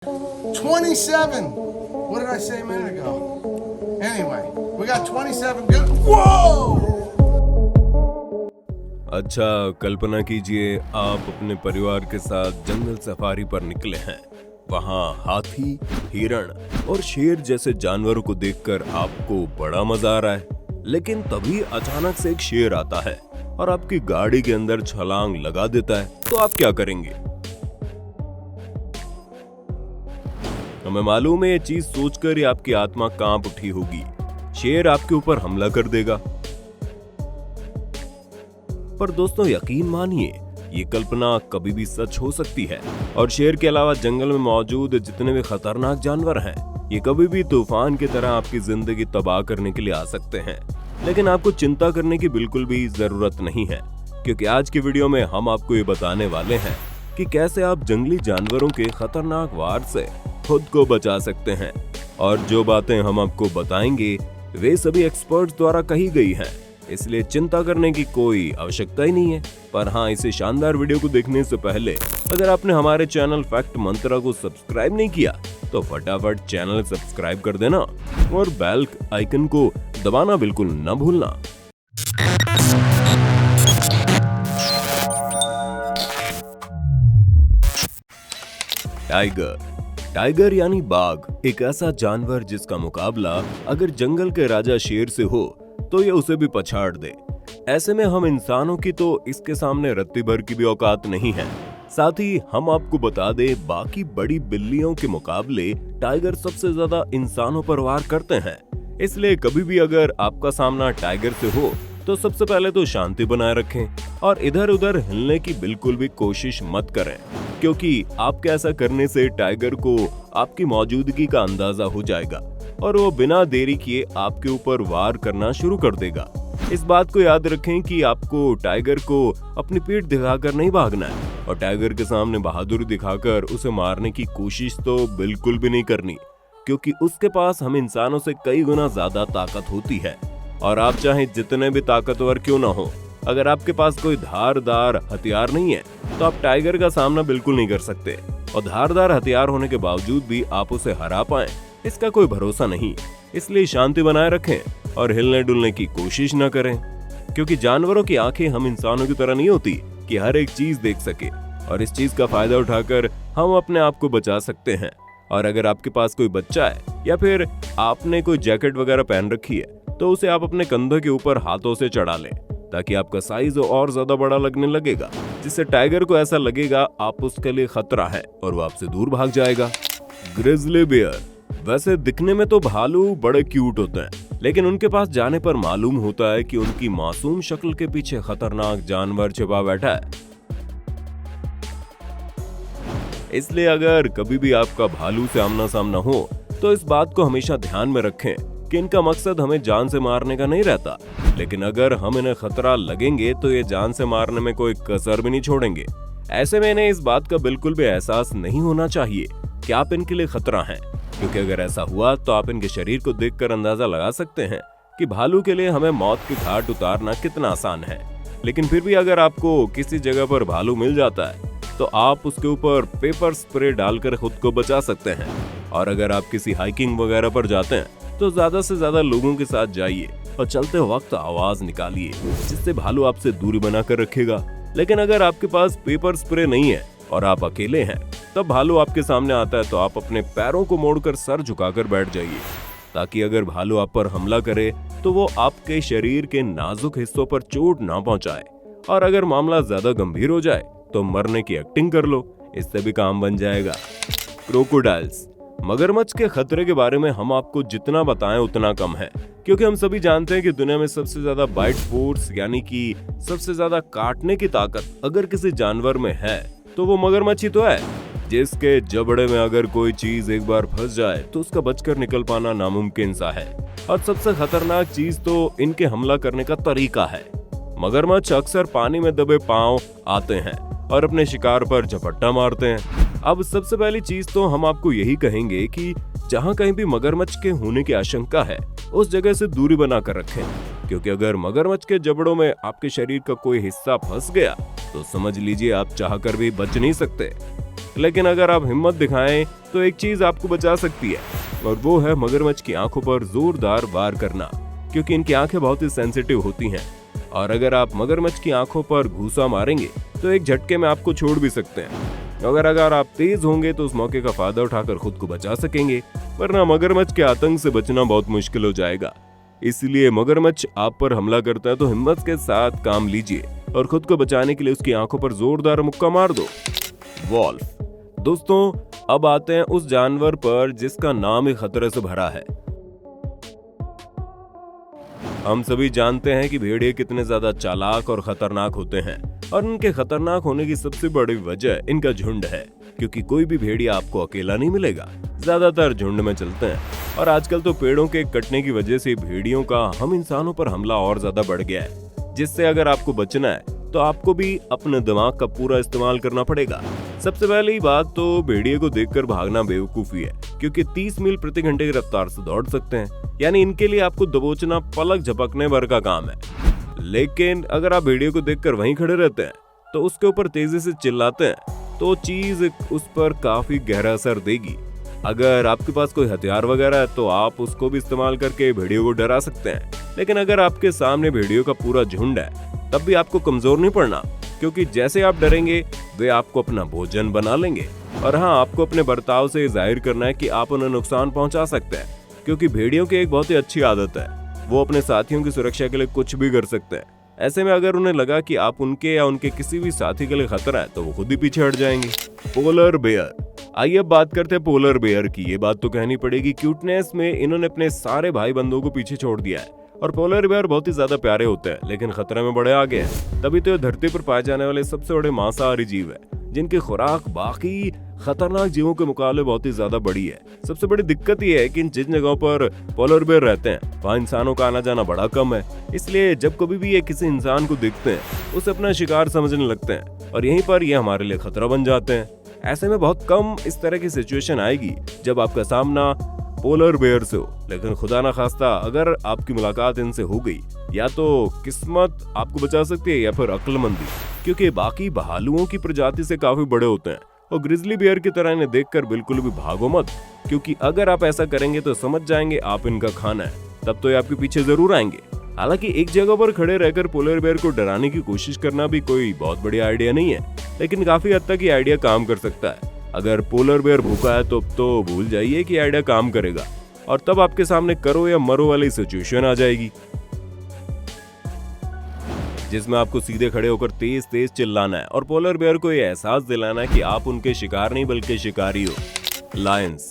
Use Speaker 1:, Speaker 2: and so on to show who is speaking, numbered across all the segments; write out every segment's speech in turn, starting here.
Speaker 1: 27. What did I say a minute ago? Anyway, we got 27 good. Whoa!
Speaker 2: अच्छा, कल्पना कीजिए आप अपने परिवार के साथ जंगल सफारी पर निकले हैं। वहाँ हाथी, हिरण और शेर जैसे जानवरों को देखकर आपको बड़ा मजा आ रहा है, लेकिन तभी अचानक से एक शेर आता है और आपकी गाड़ी के अंदर छलांग लगा देता है, तो आप क्या करेंगे? हमें मालूम है ये चीज सोचकर ही आपकी आत्मा कांप उठी होगी। शेर आपके ऊपर हमला कर देगा। पर दोस्तों यकीन मानिए, ये कल्पना कभी भी सच हो सकती है। और शेर के अलावा जंगल में मौजूद जितने भी खतरनाक जानवर हैं, ये कभी भी तूफान की तरह आपकी जिंदगी तबाह करने के लिए आ सकते हैं। लेकिन आपको चिंता करने की बिल्कुल भी जरूरत नहीं है, क्योंकि आज की वीडियो में हम आपको ये बताने वाले हैं कि कैसे आप जंगली जानवरों के खतरनाक वार से खुद को बचा सकते हैं। और जो बातें हम आपको बताएंगे वे सभी एक्सपर्ट्स द्वारा कही गई हैं, इसलिए चिंता करने की कोई आवश्यकता ही नहीं है। पर हाँ, इसे शानदार वीडियो को देखने से पहले अगर आपने हमारे चैनल फैक्ट मंत्रा को सब्सक्राइब नहीं किया तो फटाफट चैनल सब्सक्राइब कर देना और बेल आइकन को दबाना बिल्कुल न भूलना। टाइगर यानी बाघ एक ऐसा जानवर जिसका मुकाबला अगर जंगल के राजा शेर से हो तो ये उसे भी पछाड़ दे। ऐसे में हम इंसानों की तो इसके सामने रत्ती भर की भी औकात नहीं है। साथ ही हम आपको बता दे, बाकी बड़ी बिल्लियों के मुकाबले टाइगर सबसे ज्यादा इंसानों पर वार करते हैं। इसलिए कभी भी अगर आपका सामना टाइगर से हो तो सबसे पहले तो शांति बनाए रखें और इधर उधर हिलने की बिल्कुल भी कोशिश मत करें, क्योंकि आपके ऐसा करने से टाइगर को आपकी मौजूदगी का अंदाजा हो जाएगा और वो बिना देरी किए आपके ऊपर वार करना शुरू कर देगा। इस बात को याद रखें कि आपको टाइगर को अपनी पीठ दिखाकर नहीं भागना है और टाइगर के सामने बहादुरी दिखाकर उसे मारने की कोशिश तो बिल्कुल भी नहीं करनी, क्योंकि उसके पास हम इंसानों से कई गुना ज्यादा ताकत होती है। और आप चाहे जितने भी ताकतवर क्यों ना हो, अगर आपके पास कोई धारदार हथियार नहीं है तो आप टाइगर का सामना बिल्कुल नहीं कर सकते। और धारदार हथियार होने के बावजूद भी आप उसे हरा पाएं, इसका कोई भरोसा नहीं। इसलिए शांति बनाए रखें और हिलने डुलने की कोशिश न करें, क्योंकि जानवरों की आंखें हम इंसानों की तरह नहीं होती कि हर एक चीज देख सके, और इस चीज का फायदा उठाकर हम अपने आप को बचा सकते हैं। और अगर आपके पास कोई बच्चा है या फिर आपने कोई जैकेट वगैरह पहन रखी है तो उसे आप अपने कंधों के ऊपर हाथों से चढ़ा लें, ताकि आपका साइज और ज्यादा बड़ा लगने लगेगा, जिससे टाइगर को ऐसा लगेगा आप उसके लिए खतरा है और वो आपसे दूर भाग जाएगा। ग्रिजली बियर वैसे दिखने में तो भालू बड़े क्यूट होते हैं, लेकिन उनके पास जाने पर मालूम होता है कि उनकी मासूम शक्ल के पीछे खतरनाक जानवर छिपा बैठा है। इसलिए अगर कभी भी आपका भालू से आमना सामना हो तो इस बात को हमेशा ध्यान में रखें कि इनका मकसद हमें जान से मारने का नहीं रहता, लेकिन अगर हम इन्हें खतरा लगेंगे तो ये जान से मारने में कोई कसर भी नहीं छोड़ेंगे। ऐसे में इन्हें इस बात का बिल्कुल भी एहसास नहीं होना चाहिए कि आप इनके लिए खतरा हैं, क्योंकि अगर ऐसा हुआ तो आप इनके शरीर को देखकर अंदाजा लगा सकते हैं कि भालू के लिए हमें मौत की घाट उतारना कितना आसान है। लेकिन फिर भी अगर आपको किसी जगह पर भालू मिल जाता है तो आप उसके ऊपर पेपर स्प्रे डालकर खुद को बचा सकते हैं। और अगर आप किसी हाइकिंग वगैरह पर जाते हैं तो ज्यादा से ज्यादा लोगों के साथ जाइए और चलते वक्त आवाज निकालिए, जिससे भालू आपसे दूरी बनाकर रखेगा। लेकिन अगर आपके पास पेपर स्प्रे नहीं है और आप अकेले हैं, तब भालू आपके सामने आता है तो आप अपने पैरों को मोड़कर सर झुकाकर बैठ जाइए, ताकि अगर भालू आप पर हमला करे तो वो आपके शरीर के नाजुक हिस्सों पर चोट ना पहुंचाए। और अगर मामला ज्यादा गंभीर हो जाए तो मरने की एक्टिंग कर लो, इससे भी काम बन जाएगा। क्रोकोडाइल्स मगरमच्छ के खतरे के बारे में हम आपको जितना बताएं उतना कम है, क्योंकि हम सभी जानते हैं कि दुनिया में सबसे ज्यादा बाइट फोर्स यानी कि सबसे ज्यादा काटने की ताकत अगर किसी जानवर में है तो वो मगरमच्छ ही तो है, जिसके जबड़े में अगर कोई चीज एक बार फंस जाए तो उसका बचकर निकल पाना नामुमकिन सा है। और सबसे खतरनाक चीज तो इनके हमला करने का तरीका है। मगरमच्छ अक्सर पानी में दबे पांव आते हैं और अपने शिकार पर झपट्टा मारते हैं। अब सबसे पहली चीज तो हम आपको यही कहेंगे कि जहां कहीं भी मगरमच्छ के होने की आशंका है उस जगह से दूरी बनाकर रखें, क्योंकि अगर मगरमच्छ के जबड़ों में आपके शरीर का कोई हिस्सा फंस गया तो समझ लीजिए आप चाहकर भी बच नहीं सकते। लेकिन अगर आप हिम्मत दिखाएं तो एक चीज आपको बचा सकती है, और वो है मगरमच्छ की आंखों पर जोरदार वार करना, क्योंकि इनकी आंखें बहुत ही सेंसिटिव होती हैं। और अगर आप मगरमच्छ की आंखों पर घूसा मारेंगे तो एक झटके में आपको छोड़ भी सकते हैं। अगर आप तेज होंगे तो उस मौके का फायदा उठाकर खुद को बचा सकेंगे, वरना मगरमच्छ के आतंक से बचना बहुत मुश्किल हो जाएगा। इसलिए मगरमच्छ आप पर हमला करता है तो हिम्मत के साथ काम लीजिए और खुद को बचाने के लिए उसकी आंखों पर जोरदार मुक्का मार दो। वॉल्फ। दोस्तों, अब आते हैं उस जानवर पर जिसका नाम ही खतरे से भरा है। हम सभी जानते हैं कि भेड़िए कितने ज्यादा चालाक और खतरनाक होते हैं, और इनके खतरनाक होने की सबसे बड़ी वजह इनका झुंड है, क्योंकि कोई भी भेड़िया आपको अकेला नहीं मिलेगा, ज्यादातर झुंड में चलते हैं। और आजकल तो पेड़ों के कटने की वजह से भेड़ियों का हम इंसानों पर हमला और ज्यादा बढ़ गया है, जिससे अगर आपको बचना है तो आपको भी अपने दिमाग का पूरा इस्तेमाल करना पड़ेगा। सबसे पहली बात तो भेड़िए को देखकर भागना बेवकूफी है, क्योंकि 30 मील प्रति घंटे की रफ्तार से दौड़ सकते हैं, यानी इनके लिए आपको दबोचना पलक झपकने भर का काम है। लेकिन अगर आप भेड़िए को देखकर वहीं खड़े रहते हैं तो उसके ऊपर तेजी से चिल्लाते हैं तो चीज उस पर काफी गहरा असर देगी। अगर आपके पास कोई हथियार वगैरह है तो आप उसको भी इस्तेमाल करके भेड़ियों को डरा सकते हैं। लेकिन अगर आपके सामने भेड़ियों का पूरा झुंड है तब भी आपको कमजोर नहीं पड़ना, क्योंकि जैसे आप डरेंगे वे आपको अपना भोजन बना लेंगे। और हाँ, आपको अपने बर्ताव से जाहिर करना है कि आप उन्हें नुकसान पहुंचा सकते हैं, क्योंकि भेड़ियों की एक बहुत ही अच्छी आदत है, वो अपने साथियों की सुरक्षा के लिए कुछ भी कर सकते हैं। ऐसे में अगर उन्हें लगा कि आप उनके या उनके किसी भी साथी के लिए खतरा है तो वो खुद ही पीछे हट जाएंगे। Polar bear. आइए अब बात करते हैं पोलर बेयर की। ये बात तो कहनी पड़ेगी, क्यूटनेस में इन्होंने अपने सारे भाई बंधुओं को पीछे छोड़ दिया है। और पोलर बेयर बहुत ही ज्यादा प्यारे होते हैं, लेकिन खतरे में बड़े आगे हैं। तभी तो ये धरती पर पाए जाने वाले सबसे बड़े मांसाहारी जीव है, जिनकी खुराक बाकी खतरनाक जीवों के मुकाबले बहुत ही ज्यादा बड़ी है। सबसे बड़ी दिक्कत ये है कि जिन जगहों पर पोलर बेयर रहते हैं वहाँ इंसानों का आना जाना बड़ा कम है, इसलिए जब कभी भी ये किसी इंसान को देखते हैं उसे अपना शिकार समझने लगते हैं, और यहीं पर ये हमारे लिए खतरा बन जाते हैं। ऐसे में बहुत कम इस तरह की सिचुएशन आएगी जब आपका सामना पोलर बेयर से हो, लेकिन खुदा ना खास्ता अगर आपकी मुलाकात इनसे हो गई, या तो किस्मत आपको बचा सकती है या फिर अक्लमंदी, क्योंकि बाकी भालुओं की प्रजाति से काफी बड़े होते हैं। और ग्रिजली बेयर की तरह इन्हें देखकर बिल्कुल भी भागो मत, क्योंकि अगर आप ऐसा करेंगे तो समझ जाएंगे आप इनका खाना है, तब तो ये आपके पीछे जरूर आएंगे। हालांकि एक जगह पर खड़े रहकर पोलर बेयर को डराने की कोशिश करना भी कोई बहुत बड़ी आइडिया नहीं है, लेकिन काफी हद तक ये आइडिया काम कर सकता है। अगर पोलर बेयर भूखा है तो भूल जाइए कि आइडिया काम करेगा, और तब आपके सामने करो या मरो वाली सिचुएशन आ जाएगी, जिसमें आपको सीधे खड़े होकर तेज तेज चिल्लाना है और पोलर बेयर को यह एहसास दिलाना है कि आप उनके शिकार नहीं बल्कि शिकारी हो। लायंस।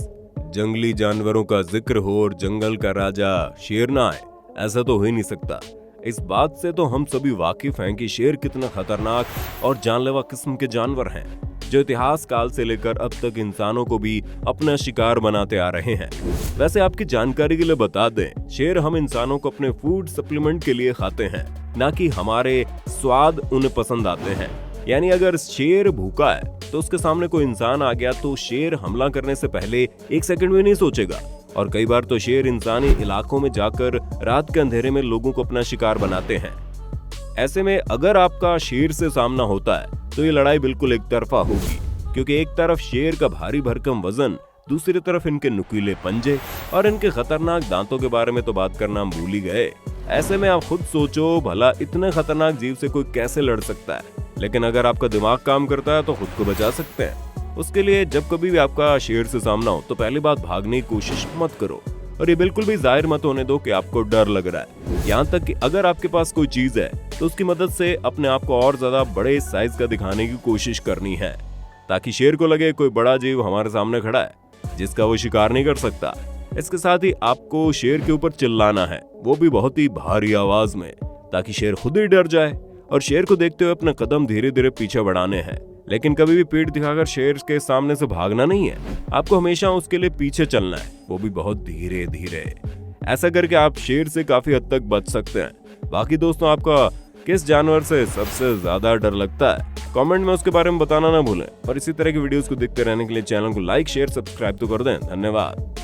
Speaker 2: जंगली जानवरों का जिक्र हो और जंगल का राजा शेर ना आए, ऐसा तो हो ही नहीं सकता। इस बात से तो हम सभी वाकिफ हैं कि शेर कितना खतरनाक और जानलेवा किस्म के जानवर हैं, जो इतिहास काल से लेकर अब तक इंसानों को भी अपना शिकार बनाते आ रहे हैं। वैसे आपकी जानकारी के लिए बता दें, शेर हम इंसानों को अपने फूड सप्लीमेंट के लिए खाते हैं, ना कि हमारे स्वाद उन्हें पसंद आते हैं। यानी अगर शेर भूखा है तो उसके सामने कोई इंसान आ गया तो शेर हमला करने से पहले एक सेकंड भी नहीं सोचेगा, और कई बार तो शेर इंसानी इलाकों में जाकर रात के अंधेरे में लोगों को अपना शिकार बनाते हैं। ऐसे में अगर आपका शेर से सामना होता है तो ये लड़ाई बिल्कुल एक तरफा होगी, क्योंकि एक तरफ शेर का भारी भरकम वजन, दूसरी तरफ इनके नुकीले पंजे और इनके खतरनाक दांतों के बारे में तो बात करना हम भूल ही गए। ऐसे में आप खुद सोचो, भला इतने खतरनाक जीव से कोई कैसे लड़ सकता है? लेकिन अगर आपका दिमाग काम करता है तो खुद को बचा सकते हैं। उसके लिए जब कभी भी आपका शेर से सामना हो तो पहली बात भागने की कोशिश मत करो, और ये बिल्कुल भी जाहिर मत होने दो कि आपको डर लग रहा है। यहाँ तक कि अगर आपके पास कोई चीज है तो उसकी मदद से अपने आप को और ज्यादा बड़े साइज का दिखाने की कोशिश करनी है, ताकि शेर को लगे कोई बड़ा जीव हमारे सामने खड़ा है जिसका वो शिकार नहीं कर सकता। इसके साथ ही आपको शेर के ऊपर चिल्लाना है, वो भी बहुत ही भारी आवाज में, ताकि शेर खुद ही डर जाए। और शेर को देखते हुए अपने कदम धीरे धीरे पीछे बढ़ाने हैं, लेकिन कभी भी पीठ दिखाकर शेर के सामने से भागना नहीं है। आपको हमेशा उसके लिए पीछे चलना है, वो भी बहुत धीरे धीरे। ऐसा करके आप शेर से काफी हद तक बच सकते हैं। बाकी दोस्तों, आपका किस जानवर से सबसे ज्यादा डर लगता है? कमेंट में उसके बारे में बताना ना भूलें, और इसी तरह की वीडियोस को देखते रहने के लिए चैनल को लाइक, शेयर, सब्सक्राइब तो कर दें। धन्यवाद।